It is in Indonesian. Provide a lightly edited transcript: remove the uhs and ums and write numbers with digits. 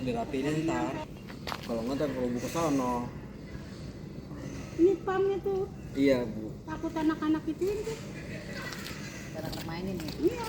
dirapiin ntar. Kalau nggak ntar kalau buka sono. Ini pamnya tuh Iya bu. takut anak-anak itu. Cara mainin nih. Iya.